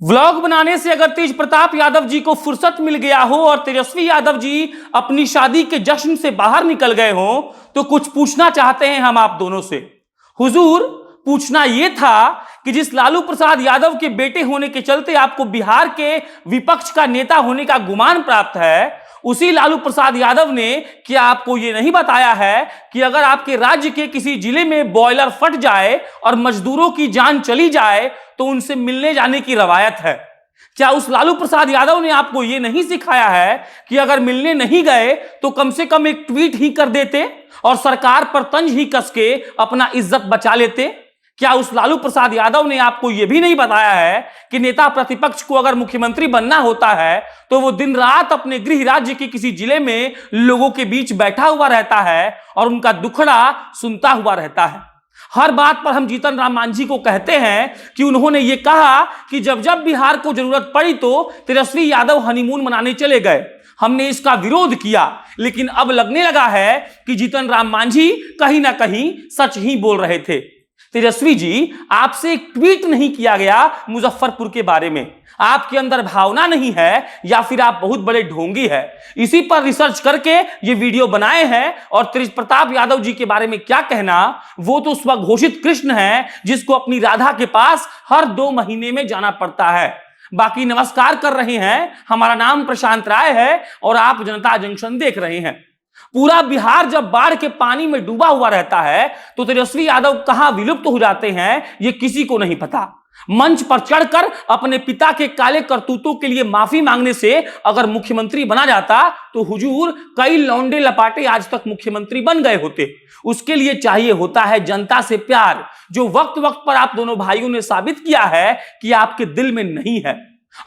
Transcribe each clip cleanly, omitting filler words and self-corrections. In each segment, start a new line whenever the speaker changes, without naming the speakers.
Vlog बनाने से अगर तेज प्रताप यादव जी को फुर्सत मिल गया हो और तेजस्वी यादव जी अपनी शादी के जश्न से बाहर निकल गए हो तो कुछ पूछना चाहते हैं हम आप दोनों से। हुजूर, पूछना यह था कि जिस लालू प्रसाद यादव के बेटे होने के चलते आपको बिहार के विपक्ष का नेता होने का गुमान प्राप्त है, उसी लालू प्रसाद यादव ने क्या आपको यह नहीं बताया है कि अगर आपके राज्य के किसी जिले में बॉयलर फट जाए और मजदूरों की जान चली जाए तो उनसे मिलने जाने की रवायत है? क्या उस लालू प्रसाद यादव ने आपको यह नहीं सिखाया है कि अगर मिलने नहीं गए तो कम से कम एक ट्वीट ही कर देते और सरकार पर तंज ही कस के अपना इज्जत बचा लेते? क्या उस लालू प्रसाद यादव ने आपको यह भी नहीं बताया है कि नेता प्रतिपक्ष को अगर मुख्यमंत्री बनना होता है तो वो दिन रात अपने गृह राज्य के किसी जिले में लोगों के बीच बैठा हुआ रहता है और उनका दुखड़ा सुनता हुआ रहता है? हर बात पर हम जीतन राम मांझी को कहते हैं कि उन्होंने ये कहा कि जब जब बिहार को जरूरत पड़ी तो तेजस्वी यादव हनीमून मनाने चले गए। हमने इसका विरोध किया, लेकिन अब लगने लगा है कि जीतन राम मांझी कहीं ना कहीं सच ही बोल रहे थे। तेजस्वी जी, आपसे एक ट्वीट नहीं किया गया मुजफ्फरपुर के बारे में। आपके अंदर भावना नहीं है या फिर आप बहुत बड़े ढोंगी हैं। इसी पर रिसर्च करके ये वीडियो बनाए हैं। और तेज प्रताप यादव जी के बारे में क्या कहना, वो तो स्वघोषित कृष्ण है जिसको अपनी राधा के पास हर 2 महीने में जाना पड़ता है। बाकी नमस्कार कर रहे हैं, हमारा नाम प्रशांत राय है और आप जनता जंक्शन देख रहे हैं। पूरा बिहार जब बाढ़ के पानी में डूबा हुआ रहता है तो तेजस्वी यादव कहां विलुप्त हो जाते हैं ये किसी को नहीं पता। मंच पर चढ़कर अपने पिता के काले करतूतों के लिए माफी मांगने से अगर मुख्यमंत्री बना जाता तो हुजूर कई लौंडे लपाटे आज तक मुख्यमंत्री बन गए होते। उसके लिए चाहिए होता है जनता से प्यार, जो वक्त वक्त पर आप दोनों भाइयों ने साबित किया है कि आपके दिल में नहीं है।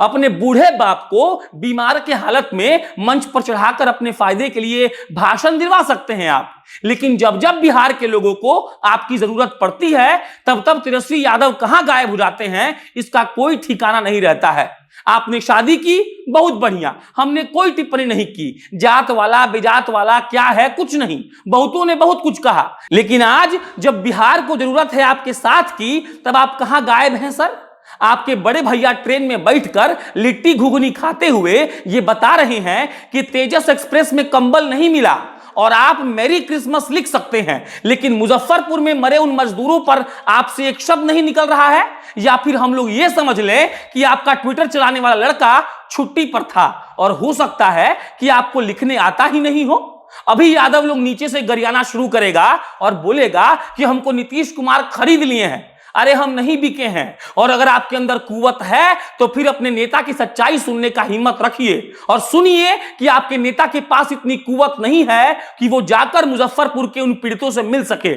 अपने बूढ़े बाप को बीमार के हालत में मंच पर चढ़ाकर अपने फायदे के लिए भाषण दिलवा सकते हैं आप, लेकिन जब जब बिहार के लोगों को आपकी जरूरत पड़ती है तब तब तेजस्वी यादव कहां गायब हो जाते हैं, इसका कोई ठिकाना नहीं रहता है। आपने शादी की, बहुत बढ़िया, हमने कोई टिप्पणी नहीं की। जात वाला बेजात वाला क्या है, कुछ नहीं, बहुतों ने बहुत कुछ कहा, लेकिन आज जब बिहार को जरूरत है आपके साथ की तब आप कहां गायब हैं सर? आपके बड़े भैया ट्रेन में बैठकर लिट्टी घुगनी खाते हुए ये बता रहे हैं कि तेजस एक्सप्रेस में कंबल नहीं मिला और आप मैरी क्रिसमस लिख सकते हैं, लेकिन मुजफ्फरपुर में मरे उन मजदूरों पर आपसे एक शब्द नहीं निकल रहा है। या फिर हम लोग ये समझ लें कि आपका ट्विटर चलाने वाला लड़का छुट्टी पर था और हो सकता है कि आपको लिखने आता ही नहीं हो। अभी यादव लोग नीचे से गरियाना शुरू करेगा और बोलेगा कि हमको नीतीश कुमार खरीद लिए हैं। अरे हम नहीं बिके हैं, और अगर आपके अंदर कुवत है तो फिर अपने नेता की सच्चाई सुनने का हिम्मत रखिए और सुनिए कि आपके नेता के पास इतनी कुवत नहीं है कि वो जाकर मुजफ्फरपुर के उन पीड़ितों से मिल सके।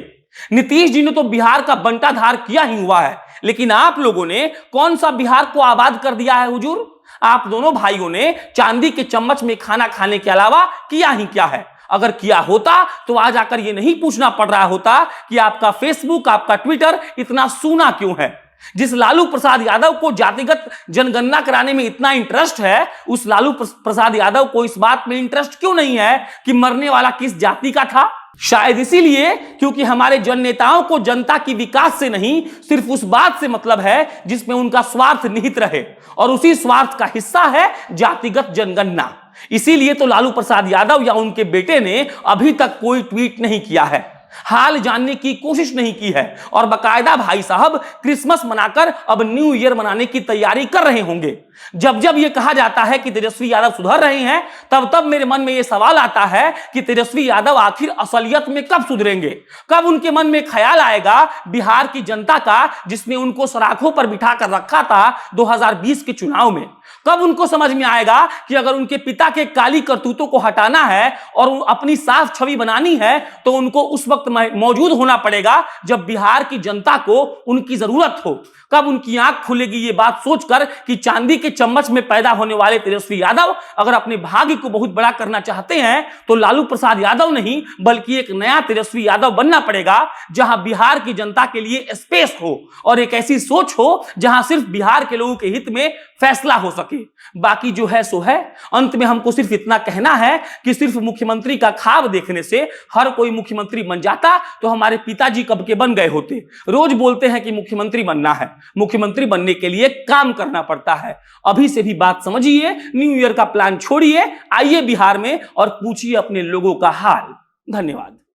नीतीश जी ने तो बिहार का बंटाधार किया ही हुआ है, लेकिन आप लोगों ने कौन सा बिहार को आबाद कर दिया है हुजूर? आप दोनों भाइयों ने चांदी के चम्मच में खाना खाने के अलावा किया ही क्या है? अगर किया होता तो आज आकर यह नहीं पूछना पड़ रहा होता कि आपका फेसबुक, आपका ट्विटर इतना सूना क्यों है। जिस लालू प्रसाद यादव को जातिगत जनगणना कराने में इतना इंटरेस्ट है, उस लालू प्रसाद यादव को इस बात में इंटरेस्ट क्यों नहीं है कि मरने वाला किस जाति का था? शायद इसीलिए क्योंकि हमारे जन नेताओं को जनता की विकास से नहीं, सिर्फ उस बात से मतलब है जिसमें उनका स्वार्थ निहित रहे, और उसी स्वार्थ का हिस्सा है जातिगत जनगणना। इसीलिए तो लालू प्रसाद यादव या उनके बेटे ने अभी तक कोई ट्वीट नहीं किया है, हाल जानने की कोशिश नहीं की है, और बकायदा भाई साहब क्रिसमस मनाकर अब न्यू ईयर मनाने की तैयारी कर रहे होंगे। जब जब यह कहा जाता है कि तेजस्वी यादव सुधर रहे हैं तब तब मेरे मन में यह सवाल आता है कि तेजस्वी यादव आखिर असलियत में कब सुधरेंगे? कब उनके मन में ख्याल आएगा बिहार की जनता का जिसने उनको सराखों पर बिठा कर रखा था 2020 के चुनाव में? कब उनको समझ में आएगा कि अगर उनके पिता के काली करतूतों को हटाना है और अपनी साफ छवि बनानी है तो उनको उस वक्त मौजूद होना पड़ेगा जब बिहार की जनता को उनकी जरूरत हो? कब उनकी आंख खुलेगी ये बात सोचकर कि चांदी के चम्मच में पैदा होने वाले तेजस्वी यादव अगर अपने भाग्य को बहुत बड़ा करना चाहते हैं तो लालू प्रसाद यादव नहीं बल्कि एक नया तेजस्वी यादव बनना पड़ेगा, जहां बिहार की जनता के लिए स्पेस हो और एक ऐसी सोच हो जहां सिर्फ बिहार के लोगों के हित में फैसला हो सके। बाकी जो है सो है। अंत में हमको सिर्फ इतना कहना है कि सिर्फ मुख्यमंत्री का ख्वाब देखने से हर कोई मुख्यमंत्री बन जाता तो हमारे पिताजी कब के बन गए होते। रोज बोलते हैं कि मुख्यमंत्री बनना है, मुख्यमंत्री बनने के लिए काम करना पड़ता है। अभी से भी बात समझिए, न्यू ईयर का प्लान छोड़िए, आइए बिहार में और पूछिए अपने लोगों का हाल। धन्यवाद।